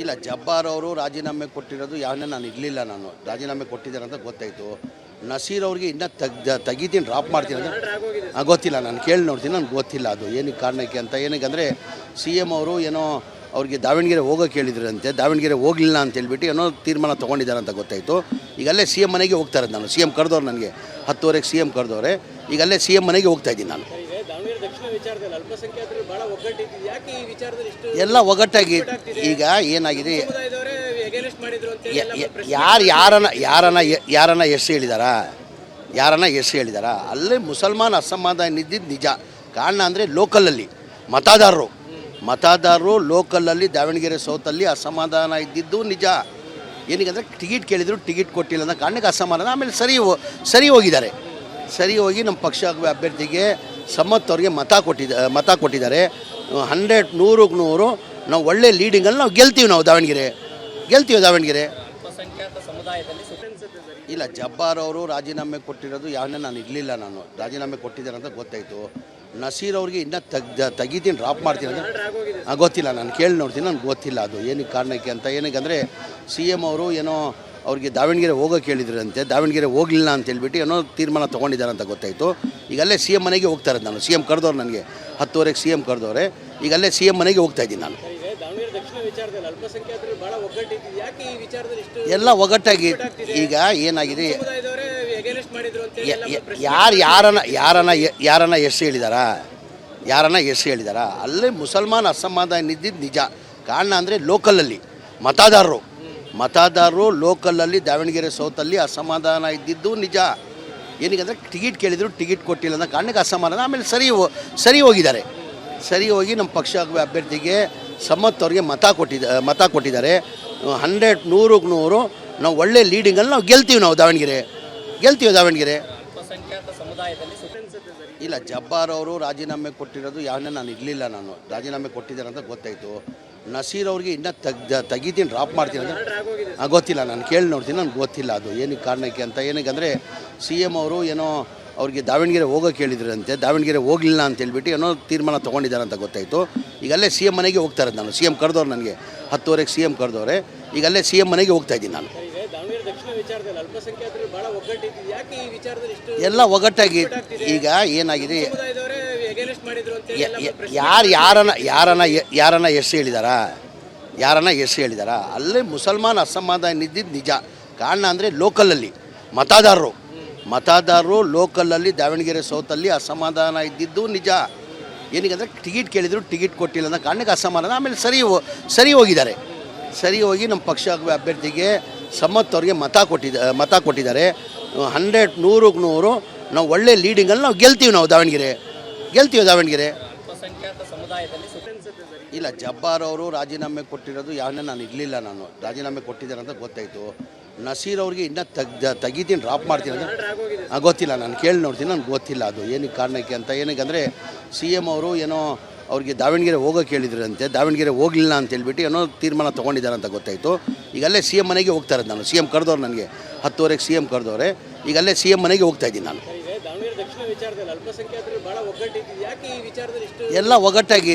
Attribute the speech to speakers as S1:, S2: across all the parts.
S1: ಇಲ್ಲ, ಜಬ್ಬಾರ್ ಅವರು ರಾಜೀನಾಮೆ ಕೊಟ್ಟಿರೋದು ಯಾವನ್ನೇ ನಾನು ಇರಲಿಲ್ಲ. ನಾನು ರಾಜೀನಾಮೆ ಕೊಟ್ಟಿದ್ದಾರೆ ಅಂತ ಗೊತ್ತಾಯಿತು. ನಸೀರ್ ಅವ್ರಿಗೆ ಇನ್ನೂ ತೆಗಿತೀನಿ, ಡ್ರಾಪ್ ಮಾಡ್ತೀನಿ ಅಂತ ಗೊತ್ತಿಲ್ಲ. ನಾನು ಕೇಳಿ ನೋಡ್ತೀನಿ, ನನಗೆ ಗೊತ್ತಿಲ್ಲ ಅದು ಏನಕ್ಕೆ ಕಾರಣಕ್ಕೆ ಅಂತ. ಏನಕ್ಕೆ ಸಿ ಎಮ್ ಅವರು ಏನೋ ಅವ್ರಿಗೆ ದಾವಣಗೆರೆ ಹೋಗೋಕೆ ಹೇಳಿದ್ರಂತೆ, ದಾವಣಗೆರೆ ಹೋಗಲಿಲ್ಲ ಅಂತ ಹೇಳ್ಬಿಟ್ಟು ಏನೋ ತೀರ್ಮಾನ ತೊಗೊಂಡಿದ್ದಾರೆ ಅಂತ ಗೊತ್ತಾಯಿತು. ಈಗಲ್ಲೇ ಸಿ ಎಮ್ ಮನೆಗೆ ಹೋಗ್ತಾ ಇರೋದು ನಾನು. ಸಿ ಎಮ್ ಕರೆದವ್ರು ನನಗೆ 10:30ಗೆ ಸಿ ಎಮ್ ಕರೆದವ್ರೆ. ಈಗಲ್ಲೇ ಸಿ ಎಮ್ ಮನೆಗೆ ಹೋಗ್ತಾ ಇದ್ದೀನಿ ನಾನು. ಎಲ್ಲ ಒಗ್ಗಟ್ಟಾಗಿ ಈಗ ಏನಾಗಿದೆ, ಯಾರನ್ನ ಎಷ್ಟು ಹೇಳಿದಾರಾ, ಎಷ್ಟು ಹೇಳಿದಾರಾ? ಅಲ್ಲೇ ಮುಸಲ್ಮಾನ್ ಅಸಮಾಧಾನ ಇದ್ದಿದ್ದು ನಿಜ. ಕಾರಣ ಅಂದರೆ ಲೋಕಲಲ್ಲಿ ಮತದಾರರು ಲೋಕಲಲ್ಲಿ ದಾವಣಗೆರೆ ಸೌತಲ್ಲಿ ಅಸಮಾಧಾನ ಇದ್ದಿದ್ದು ನಿಜ. ಏನಕ್ಕೆ ಟಿಕೆಟ್ ಕೇಳಿದ್ರು ಟಿಕೆಟ್ ಕೊಟ್ಟಿಲ್ಲ ಅನ್ನೋ ಕಾರಣಕ್ಕೆ ಅಸಮಾಧಾನ. ಆಮೇಲೆ ಸರಿ ಹೋಗಿದ್ದಾರೆ. ಸರಿ ಹೋಗಿ ನಮ್ಮ ಪಕ್ಷ ಅಭ್ಯರ್ಥಿಗೆ ಸಮ್ಮತ್ ಅವ್ರಿಗೆ ಮತ ಕೊಟ್ಟಿದ್ದಾರೆ. 100% ನಾವು ಒಳ್ಳೆ ಲೀಡಿಂಗಲ್ಲಿ ನಾವು ಗೆಲ್ತೀವಿ. ದಾವಣಗೆರೆ ಇಲ್ಲ, ಜಬ್ಬಾರ್ ಅವರು ರಾಜೀನಾಮೆ ಕೊಟ್ಟಿರೋದು ಯಾವನ್ನೇ ನಾನು ಇರಲಿಲ್ಲ. ನಾನು ರಾಜೀನಾಮೆ ಕೊಟ್ಟಿದ್ದಾರೆ ಅಂತ ಗೊತ್ತಾಯಿತು. ನಸೀರ್ ಅವ್ರಿಗೆ ಇನ್ನೂ ತೆಗಿತೀನಿ, ಡ್ರಾಪ್ ಮಾಡ್ತೀನಿ ಅಂತ ಗೊತ್ತಿಲ್ಲ. ನಾನು ಕೇಳಿ ನೋಡ್ತೀನಿ, ನನಗೆ ಗೊತ್ತಿಲ್ಲ ಅದು ಏನಕ್ಕೆ ಕಾರಣಕ್ಕೆ ಅಂತ. ಏನಕ್ಕೆ ಸಿ ಎಮ್ ಅವರು ಏನೋ ಅವ್ರಿಗೆ ದಾವಣಗೆರೆ ಹೋಗೋಕೆ ಹೇಳಿದ್ರಂತೆ, ದಾವಣಗೆರೆ ಹೋಗಲಿಲ್ಲ ಅಂತ ಹೇಳ್ಬಿಟ್ಟು ಏನೋ ತೀರ್ಮಾನ ತೊಗೊಂಡಿದ್ದಾರೆ ಅಂತ ಗೊತ್ತಾಯಿತು. ಈಗಲ್ಲೇ ಸಿ ಎಮ್ ಮನೆಗೆ ಹೋಗ್ತಾ ಇರೋದು ನಾನು. ಸಿ ಎಮ್ ಕರೆದವ್ರು ನನಗೆ 10:30ಗೆ ಸಿ ಎಮ್ ಕರೆದವ್ರೆ. ಈಗಲ್ಲೇ ಸಿ ಎಮ್ ಮನೆಗೆ ಹೋಗ್ತಾ ಇದ್ದೀನಿ ನಾನು. ಎಲ್ಲ ಒಗ್ಗಟ್ಟಾಗಿ ಈಗ ಏನಾಗಿದೆ, ಯಾರನ್ನ ಎಷ್ಟು ಹೇಳಿದಾರಾ? ಅಲ್ಲೇ ಮುಸಲ್ಮಾನ್ ಅಸಮಾಧಾನ ಇದ್ದಿದ್ದು ನಿಜ. ಕಾರಣ ಅಂದರೆ ಲೋಕಲಲ್ಲಿ ಮತದಾರರು ಲೋಕಲಲ್ಲಿ ದಾವಣಗೆರೆ ಸೌತಲ್ಲಿ ಅಸಮಾಧಾನ ಇದ್ದಿದ್ದು ನಿಜ. ಏನಕ್ಕೆ ಟಿಕೆಟ್ ಕೇಳಿದ್ರು ಟಿಕೆಟ್ ಕೊಟ್ಟಿಲ್ಲ ಅನ್ನೋ ಕಾರಣಕ್ಕೆ ಅಸಮಾಧಾನ. ಆಮೇಲೆ ಸರಿ ಹೋಗಿದ್ದಾರೆ. ಸರಿ ಹೋಗಿ ನಮ್ಮ ಪಕ್ಷ ಅಭ್ಯರ್ಥಿಗೆ ಸಮ್ಮತ್ ಅವ್ರಿಗೆ ಮತ ಕೊಟ್ಟಿದ್ದಾರೆ. 100% ನಾವು ಒಳ್ಳೆ ಲೀಡಿಂಗಲ್ಲಿ ನಾವು ಗೆಲ್ತೀವಿ. ದಾವಣಗೆರೆ ಇಲ್ಲ, ಜಬ್ಬಾರ್ ಅವರು ರಾಜೀನಾಮೆ ಕೊಟ್ಟಿರೋದು ಯಾವನ್ನೇ ನಾನು ಇರಲಿಲ್ಲ. ನಾನು ರಾಜೀನಾಮೆ ಕೊಟ್ಟಿದ್ದಾರೆ ಅಂತ ಗೊತ್ತಾಯಿತು. ನಸೀರ್ ಅವ್ರಿಗೆ ಇನ್ನೂ ತೆಗಿತೀನಿ, ಡ್ರಾಪ್ ಮಾಡ್ತೀನಿ ಅಂತ ಗೊತ್ತಿಲ್ಲ. ನಾನು ಕೇಳಿ ನೋಡ್ತೀನಿ, ನನಗೆ ಗೊತ್ತಿಲ್ಲ ಅದು ಏನಕ್ಕೆ ಕಾರಣಕ್ಕೆ ಅಂತ. ಏನಕ್ಕೆ ಸಿ ಎಮ್ ಅವರು ಏನೋ ಅವ್ರಿಗೆ ದಾವಣಗೆರೆ ಹೋಗೋಕೆ ಹೇಳಿದ್ರಂತೆ, ದಾವಣಗೆರೆ ಹೋಗಲಿಲ್ಲ ಅಂತ ಹೇಳ್ಬಿಟ್ಟು ಏನೋ ತೀರ್ಮಾನ ತೊಗೊಂಡಿದ್ದಾರೆ ಅಂತ ಗೊತ್ತಾಯಿತು. ಈಗಲ್ಲೇ ಸಿ ಎಮ್ ಮನೆಗೆ ಹೋಗ್ತಾ ಇರೋದು ನಾನು. ಸಿ ಎಮ್ ಕರೆದವ್ರು ನನಗೆ 10:30ಗೆ ಸಿ ಎಮ್ ಕರೆದವ್ರೆ. ಈಗಲ್ಲೇ ಸಿ ಎಮ್ ಮನೆಗೆ ಹೋಗ್ತಾ ಇದ್ದೀನಿ ನಾನು. ಎಲ್ಲ ಒಗ್ಗಟ್ಟಾಗಿ ಈಗ ಏನಾಗಿದೆ, ಯಾರನ್ನ ಎಷ್ಟು ಹೇಳಿದಾರಾ? ಅಲ್ಲೇ ಮುಸಲ್ಮಾನ್ ಅಸಮಾಧಾನ ಇದ್ದಿದ್ದು ನಿಜ. ಕಾರಣ ಅಂದರೆ ಲೋಕಲಲ್ಲಿ ಮತದಾರರು ಲೋಕಲಲ್ಲಿ ದಾವಣಗೆರೆ ಸೌತಲ್ಲಿ ಅಸಮಾಧಾನ ಇದ್ದಿದ್ದು ನಿಜ. ಏನಕ್ಕೆ ಟಿಕೆಟ್ ಕೇಳಿದ್ರು ಟಿಕೆಟ್ ಕೊಟ್ಟಿಲ್ಲ ಅನ್ನೋ ಕಾರಣಕ್ಕೆ ಅಸಮಾಧಾನ. ಆಮೇಲೆ ಸರಿ ಹೋಗಿದ್ದಾರೆ. ಸರಿ ಹೋಗಿ ನಮ್ಮ ಪಕ್ಷ ಅಭ್ಯರ್ಥಿಗೆ ಸಮ್ಮತ್ ಅವ್ರಿಗೆ ಮತ ಕೊಟ್ಟಿದ್ದಾರೆ. 100% ನಾವು ಒಳ್ಳೆ ಲೀಡಿಂಗಲ್ಲಿ ನಾವು ಗೆಲ್ತೀವಿ. ದಾವಣಗೆರೆ ಇಲ್ಲ, ಜಬ್ಬಾರ್ ಅವರು ರಾಜೀನಾಮೆ ಕೊಟ್ಟಿರೋದು ಯಾವನ್ನೇ ನಾನು ಇರಲಿಲ್ಲ. ನಾನು ರಾಜೀನಾಮೆ ಕೊಟ್ಟಿದ್ದಾರೆ ಅಂತ ಗೊತ್ತಾಯಿತು. ನಸೀರ್ ಅವ್ರಿಗೆ ಇನ್ನೂ ತೆಗಿತೀನಿ, ಡ್ರಾಪ್ ಮಾಡ್ತೀನಿ ಅಂತ ಗೊತ್ತಿಲ್ಲ. ನಾನು ಕೇಳಿ ನೋಡ್ತೀನಿ, ನನಗೆ ಗೊತ್ತಿಲ್ಲ ಅದು ಏನಕ್ಕೆ ಕಾರಣಕ್ಕೆ ಅಂತ. ಏನಕ್ಕೆ ಸಿ ಎಮ್ ಅವರು ಏನೋ ಅವ್ರಿಗೆ ದಾವಣಗೆರೆ ಹೋಗೋಕೆ ಹೇಳಿದ್ರಂತೆ, ದಾವಣಗೆರೆ ಹೋಗಲಿಲ್ಲ ಅಂತ ಹೇಳ್ಬಿಟ್ಟು ಏನೋ ತೀರ್ಮಾನ ತೊಗೊಂಡಿದ್ದಾರೆ ಅಂತ ಗೊತ್ತಾಯಿತು. ಈಗಲ್ಲೇ ಸಿ ಎಮ್ ಮನೆಗೆ ಹೋಗ್ತಾ ಇರೋದು ನಾನು. ಸಿ ಎಮ್ ಕರೆದವ್ರು ನನಗೆ 10:30ಗೆ ಸಿ ಎಮ್ ಕರೆದವ್ರೆ. ಈಗಲ್ಲೇ ಸಿ ಎಮ್ ಮನೆಗೆ ಹೋಗ್ತಾ ಇದ್ದೀನಿ ನಾನು. ಎಲ್ಲ ಒಗ್ಗಟ್ಟಾಗಿ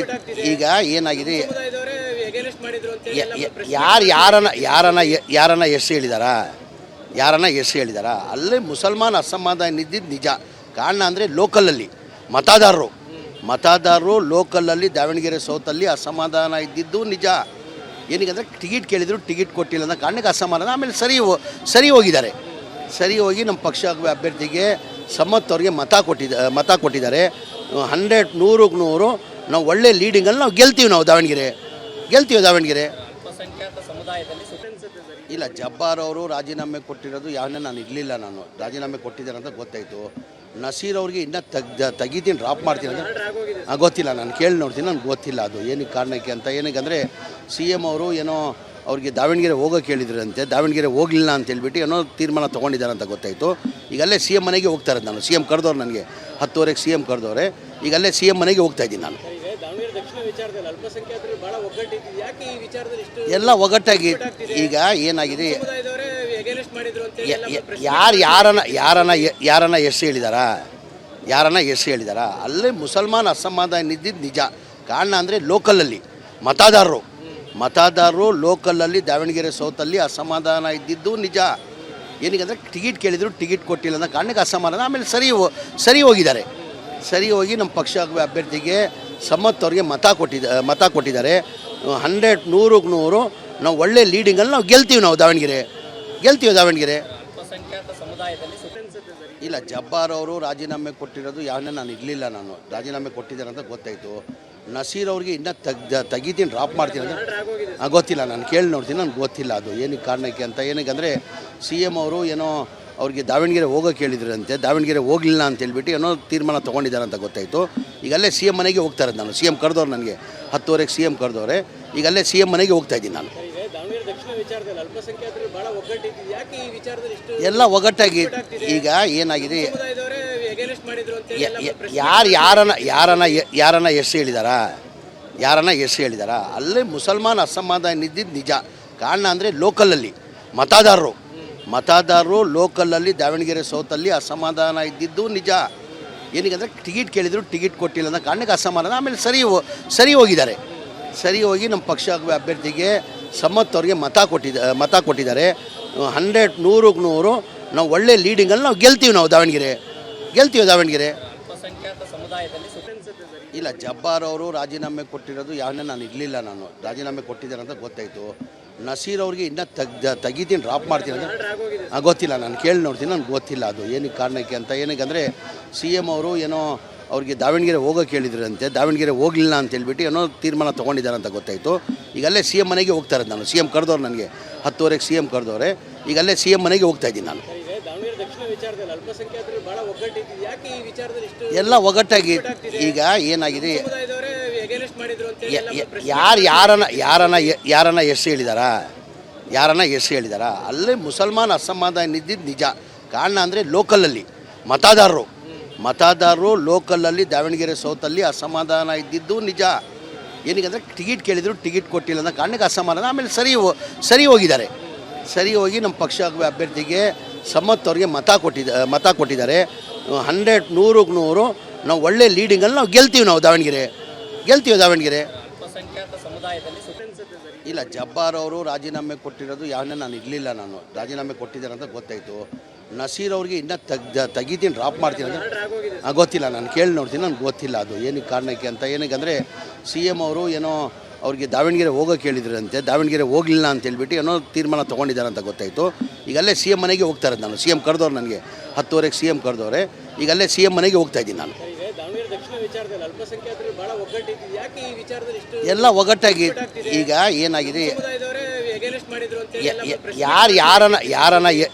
S1: ಈಗ ಏನಾಗಿದೆ, ಯಾರನ್ನ ಎಷ್ಟು ಹೇಳಿದಾರಾ? ಅಲ್ಲೇ ಮುಸಲ್ಮಾನ್ ಅಸಮಾಧಾನ ಇದ್ದಿದ್ದು ನಿಜ. ಕಾರಣ ಅಂದರೆ ಲೋಕಲಲ್ಲಿ ಮತದಾರರು ಲೋಕಲಲ್ಲಿ ದಾವಣಗೆರೆ ಸೌತಲ್ಲಿ ಅಸಮಾಧಾನ ಇದ್ದಿದ್ದು ನಿಜ. ಏನಕ್ಕೆ ಟಿಕೆಟ್ ಕೇಳಿದ್ರು ಟಿಕೆಟ್ ಕೊಟ್ಟಿಲ್ಲ ಅನ್ನೋ ಕಾರಣಕ್ಕೆ ಅಸಮಾಧಾನ. ಆಮೇಲೆ ಸರಿ ಹೋಗಿದ್ದಾರೆ. ಸರಿ ಹೋಗಿ ನಮ್ಮ ಪಕ್ಷ ಅಭ್ಯರ್ಥಿಗೆ ಸಮ್ಮತ್ ಅವ್ರಿಗೆ ಮತ ಕೊಟ್ಟಿದ್ದಾರೆ. 100% ನಾವು ಒಳ್ಳೆ ಲೀಡಿಂಗಲ್ಲಿ ನಾವು ಗೆಲ್ತೀವಿ. ದಾವಣಗೆರೆ ಇಲ್ಲ, ಜಬ್ಬಾರ್ ಅವರು ರಾಜೀನಾಮೆ ಕೊಟ್ಟಿರೋದು ಯಾವನ್ನೇ ನಾನು ಇರಲಿಲ್ಲ. ನಾನು ರಾಜೀನಾಮೆ ಕೊಟ್ಟಿದ್ದಾರೆ ಅಂತ ಗೊತ್ತಾಯಿತು. ನಸೀರ್ ಅವ್ರಿಗೆ ಇನ್ನೂ ತೆಗಿತೀನಿ, ಡ್ರಾಪ್ ಮಾಡ್ತೀನಿ ಅಂತ ಗೊತ್ತಿಲ್ಲ. ನಾನು ಕೇಳಿ ನೋಡ್ತೀನಿ, ನನಗೆ ಗೊತ್ತಿಲ್ಲ ಅದು ಏನಕ್ಕೆ ಕಾರಣಕ್ಕೆ ಅಂತ. ಏನಕ್ಕೆ ಸಿ ಎಮ್ ಅವರು ಏನೋ ಅವ್ರಿಗೆ ದಾವಣಗೆರೆ ಹೋಗೋಕೆ ಹೇಳಿದ್ರಂತೆ, ದಾವಣಗೆರೆ ಹೋಗಲಿಲ್ಲ ಅಂತ ಹೇಳ್ಬಿಟ್ಟು ಏನೋ ತೀರ್ಮಾನ ತೊಗೊಂಡಿದ್ದಾರೆ ಅಂತ ಗೊತ್ತಾಯಿತು. ಈಗಲ್ಲೇ ಸಿ ಎಮ್ ಮನೆಗೆ ಹೋಗ್ತಾ ಇರೋದು ನಾನು. ಸಿ ಎಮ್ ಕರೆದವ್ರು ನನಗೆ 10:30ಗೆ ಸಿ ಎಮ್ ಕರೆದವ್ರೆ. ಈಗಲ್ಲೇ ಸಿ ಎಮ್ ಮನೆಗೆ ಹೋಗ್ತಾ ಇದ್ದೀನಿ ನಾನು. ಎಲ್ಲ ಒಗ್ಗಟ್ಟಾಗಿ ಈಗ ಏನಾಗಿದೆ, ಯಾರನ್ನ ಎಷ್ಟು ಹೇಳಿದಾರಾ? ಅಲ್ಲೇ ಮುಸಲ್ಮಾನ್ ಅಸಮಾಧಾನ ಇದ್ದಿದ್ದು ನಿಜ. ಕಾರಣ ಅಂದರೆ ಲೋಕಲಲ್ಲಿ ಮತದಾರರು ಲೋಕಲಲ್ಲಿ ದಾವಣಗೆರೆ ಸೌತಲ್ಲಿ ಅಸಮಾಧಾನ ಇದ್ದಿದ್ದು ನಿಜ. ಏನಕ್ಕಂದರೆ ಟಿಕೆಟ್ ಕೇಳಿದ್ರು ಟಿಕೆಟ್ ಕೊಟ್ಟಿಲ್ಲ ಅನ್ನೋ ಕಾರಣಕ್ಕೆ ಅಸಮಾಧಾನ. ಆಮೇಲೆ ಸರಿ ಹೋಗಿದ್ದಾರೆ. ಸರಿ ಹೋಗಿ ನಮ್ಮ ಪಕ್ಷ ಅಭ್ಯರ್ಥಿಗೆ ಸಮ್ಮತ್ತವ್ರಿಗೆ ಮತ ಕೊಟ್ಟಿದ್ದಾರೆ. 100ಕ್ಕೆ 100 ನಾವು ಒಳ್ಳೆ ಲೀಡಿಂಗಲ್ಲಿ ನಾವು ಗೆಲ್ತೀವಿ. ದಾವಣಗೆರೆ ಇಲ್ಲ, ಜಬ್ಬಾರ್ ಅವರು ರಾಜೀನಾಮೆ ಕೊಟ್ಟಿರೋದು ಯಾವನ್ನೇ ನಾನು ಇರಲಿಲ್ಲ. ನಾನು ರಾಜೀನಾಮೆ ಕೊಟ್ಟಿದ್ದಾರೆ ಅಂತ ಗೊತ್ತಾಯಿತು. ನಸೀರ್ ಅವ್ರಿಗೆ ಇನ್ನೂ ತೆಗಿತೀನಿ, ಡ್ರಾಪ್ ಮಾಡ್ತೀನಿ ಅಂತ ಗೊತ್ತಿಲ್ಲ. ನಾನು ಕೇಳಿ ನೋಡ್ತೀನಿ, ನನಗೆ ಗೊತ್ತಿಲ್ಲ ಅದು ಏನಕ್ಕೆ ಕಾರಣಕ್ಕೆ ಅಂತ. ಏನಕ್ಕಂದರೆ CM ಅವರು ಏನೋ ಅವ್ರಿಗೆ ದಾವಣಗೆರೆ ಹೋಗೋಕೆ ಹೇಳಿದ್ರಂತೆ, ದಾವಣಗೆರೆ ಹೋಗಲಿಲ್ಲ ಅಂತ ಹೇಳ್ಬಿಟ್ಟು ಏನೋ ತೀರ್ಮಾನ ತೊಗೊಂಡಿದ್ದಾರೆ ಅಂತ ಗೊತ್ತಾಯಿತು. ಈಗಲ್ಲೇ CM ಮನೆಗೆ ಹೋಗ್ತಾ ಇರೋದು ನಾನು. CM ಕರೆದವ್ರು ನನಗೆ 10ವರೆಗೆ CM ಕರೆದವ್ರೆ. ಈಗಲ್ಲೇ CM ಮನೆಗೆ ಹೋಗ್ತಾ ಇದ್ದೀನಿ ನಾನು. ಎಲ್ಲ ಒಗ್ಗಟ್ಟಾಗಿ ಈಗ ಏನಾಗಿದೆ, ಯಾರನ್ನ ಎಷ್ಟು ಹೇಳಿದಾರಾ? ಅಲ್ಲೇ ಮುಸಲ್ಮಾನ್ ಅಸಮಾಧಾನ ಇದ್ದಿದ್ದು ನಿಜ. ಕಾರಣ ಅಂದರೆ ಲೋಕಲಲ್ಲಿ ಮತದಾರರು ಲೋಕಲಲ್ಲಿ ದಾವಣಗೆರೆ ಸೌತಲ್ಲಿ ಅಸಮಾಧಾನ ಇದ್ದಿದ್ದು ನಿಜ. ಏನಕ್ಕಂದರೆ ಟಿಕೆಟ್ ಕೇಳಿದ್ರು ಟಿಕೆಟ್ ಕೊಟ್ಟಿಲ್ಲ ಅನ್ನೋ ಕಾರಣಕ್ಕೆ ಅಸಮಾಧಾನ. ಆಮೇಲೆ ಸರಿ ಹೋಗಿದ್ದಾರೆ. ಸರಿ ಹೋಗಿ ನಮ್ಮ ಪಕ್ಷ ಅಭ್ಯರ್ಥಿಗೆ ಸಮ್ಮತ್ತವ್ರಿಗೆ ಮತ ಕೊಟ್ಟಿದ್ದಾರೆ. 100ಕ್ಕೆ 100 ನಾವು ಒಳ್ಳೆ ಲೀಡಿಂಗಲ್ಲಿ ನಾವು ಗೆಲ್ತೀವಿ. ದಾವಣಗೆರೆ ಇಲ್ಲ, ಜಬ್ಬಾರ್ ಅವರು ರಾಜೀನಾಮೆ ಕೊಟ್ಟಿರೋದು ಯಾವನ್ನೇ ನಾನು ಇರಲಿಲ್ಲ. ನಾನು ರಾಜೀನಾಮೆ ಕೊಟ್ಟಿದ್ದಾರೆ ಅಂತ ಗೊತ್ತಾಯಿತು. ನಸೀರ್ ಅವ್ರಿಗೆ ಇನ್ನೂ ತೆಗಿತೀನಿ, ಡ್ರಾಪ್ ಮಾಡ್ತೀನಿ ಅಂತ ಗೊತ್ತಿಲ್ಲ. ನಾನು ಕೇಳಿ ನೋಡ್ತೀನಿ, ನನಗೆ ಗೊತ್ತಿಲ್ಲ ಅದು ಏನಕ್ಕೆ ಕಾರಣಕ್ಕೆ ಅಂತ. ಏನಕ್ಕಂದರೆ CM ಅವರು ಏನೋ ಅವ್ರಿಗೆ ದಾವಣಗೆರೆ ಹೋಗೋಕೆ ಹೇಳಿದ್ರಂತೆ, ದಾವಣಗೆರೆ ಹೋಗಲಿಲ್ಲ ಅಂತ ಹೇಳ್ಬಿಟ್ಟು ಏನೋ ತೀರ್ಮಾನ ತೊಗೊಂಡಿದ್ದಾರೆ ಅಂತ ಗೊತ್ತಾಯಿತು. ಈಗಲ್ಲೇ CM ಮನೆಗೆ ಹೋಗ್ತಾ ಇರೋದು ನಾನು. CM ಕರೆದವ್ರು ನನಗೆ 10ವರೆಗೆ CM ಕರೆದವ್ರೆ. ಈಗಲ್ಲೇ CM ಮನೆಗೆ ಹೋಗ್ತಾ ಇದ್ದೀನಿ ನಾನು. ಎಲ್ಲ ಒಗ್ಗಟ್ಟಾಗಿ ಈಗ ಏನಾಗಿದೆ, ಯಾರನ್ನ ಎಷ್ಟು ಹೇಳಿದಾರಾ? ಅಲ್ಲೇ ಮುಸಲ್ಮಾನ್ ಅಸಮಾಧಾನ ಇದ್ದಿದ್ದು ನಿಜ. ಕಾರಣ ಅಂದರೆ ಲೋಕಲಲ್ಲಿ ಮತದಾರರು ಲೋಕಲಲ್ಲಿ ದಾವಣಗೆರೆ ಸೌತಲ್ಲಿ ಅಸಮಾಧಾನ ಇದ್ದಿದ್ದು ನಿಜ. ಏನಕ್ಕಂದರೆ ಟಿಕೆಟ್ ಕೇಳಿದ್ರು ಟಿಕೆಟ್ ಕೊಟ್ಟಿಲ್ಲ ಅನ್ನೋ ಕಾರಣಕ್ಕೆ ಅಸಮಾಧಾನ. ಆಮೇಲೆ ಸರಿ ಹೋಗಿದ್ದಾರೆ. ಸರಿ ಹೋಗಿ ನಮ್ಮ ಪಕ್ಷ ಅಭ್ಯರ್ಥಿಗೆ ಸಮ್ಮತ್ತವ್ರಿಗೆ ಮತ ಕೊಟ್ಟಿದ್ದಾರೆ. 100ಕ್ಕೆ 100 ನಾವು ಒಳ್ಳೆ ಲೀಡಿಂಗಲ್ಲಿ ನಾವು ಗೆಲ್ತೀವಿ. ದಾವಣಗೆರೆ ಇಲ್ಲ, ಜಬ್ಬಾರ್ ಅವರು ರಾಜೀನಾಮೆ ಕೊಟ್ಟಿರೋದು ಯಾವನ್ನೇ ನಾನು ಇರಲಿಲ್ಲ. ನಾನು ರಾಜೀನಾಮೆ ಕೊಟ್ಟಿದ್ದಾರೆ ಅಂತ ಗೊತ್ತಾಯಿತು. ನಸೀರ್ ಅವ್ರಿಗೆ ಇನ್ನೂ ತೆಗಿತೀನಿ, ಡ್ರಾಪ್ ಮಾಡ್ತೀನಿ ಅಂತ ಗೊತ್ತಿಲ್ಲ. ನಾನು ಕೇಳಿ ನೋಡ್ತೀನಿ, ನನಗೆ ಗೊತ್ತಿಲ್ಲ ಅದು ಏನಕ್ಕೆ ಕಾರಣಕ್ಕೆ ಅಂತ. ಏನಕ್ಕಂದರೆ CM ಅವರು ಏನೋ ಅವ್ರಿಗೆ ದಾವಣಗೆರೆ ಹೋಗೋಕೆ ಹೇಳಿದ್ರಂತೆ, ದಾವಣಗೆರೆ ಹೋಗಲಿಲ್ಲ ಅಂತ ಹೇಳ್ಬಿಟ್ಟು ಏನೋ ತೀರ್ಮಾನ ತೊಗೊಂಡಿದ್ದಾರೆ ಅಂತ ಗೊತ್ತಾಯಿತು. ಈಗಲ್ಲೇ CM ಮನೆಗೆ ಹೋಗ್ತಾ ಇರೋದು ನಾನು. CM ಕರೆದವ್ರು ನನಗೆ 10ವರೆಗೆ CM ಕರೆದವ್ರೆ. ಈಗಲ್ಲೇ CM ಮನೆಗೆ ಹೋಗ್ತಾ ಇದ್ದೀನಿ ನಾನು. ಎಲ್ಲ ಒಗ್ಗಟ್ಟಾಗಿ ಈಗ ಏನಾಗಿದೆ,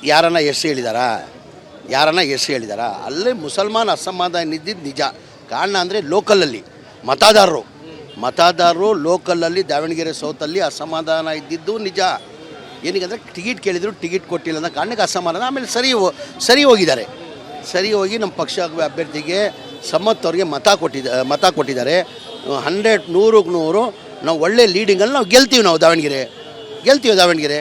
S1: ಯಾರನ್ನ ಎಷ್ಟು ಹೇಳಿದಾರಾ? ಅಲ್ಲೇ ಮುಸಲ್ಮಾನ್ ಅಸಮಾಧಾನ ಇದ್ದಿದ್ದು ನಿಜ. ಕಾರಣ ಅಂದರೆ ಲೋಕಲಲ್ಲಿ ಮತದಾರರು ಲೋಕಲಲ್ಲಿ ದಾವಣಗೆರೆ ಸೌತಲ್ಲಿ ಅಸಮಾಧಾನ ಇದ್ದಿದ್ದು ನಿಜ. ಏನಕ್ಕಂದರೆ ಟಿಕೆಟ್ ಕೇಳಿದ್ರು ಟಿಕೆಟ್ ಕೊಟ್ಟಿಲ್ಲ ಅನ್ನೋ ಕಾರಣಕ್ಕೆ ಅಸಮಾಧಾನ. ಆಮೇಲೆ ಸರಿ ಹೋಗಿದ್ದಾರೆ. ಸರಿ ಹೋಗಿ ನಮ್ಮ ಪಕ್ಷ ಅಭ್ಯರ್ಥಿಗೆ ಸಮ್ಮತ್ತವ್ರಿಗೆ ಮತ ಕೊಟ್ಟಿದ್ದಾರೆ. 100ಕ್ಕೆ 100 ನಾವು ಒಳ್ಳೆ ಲೀಡಿಂಗಲ್ಲಿ ನಾವು ಗೆಲ್ತೀವಿ. ದಾವಣಗೆರೆ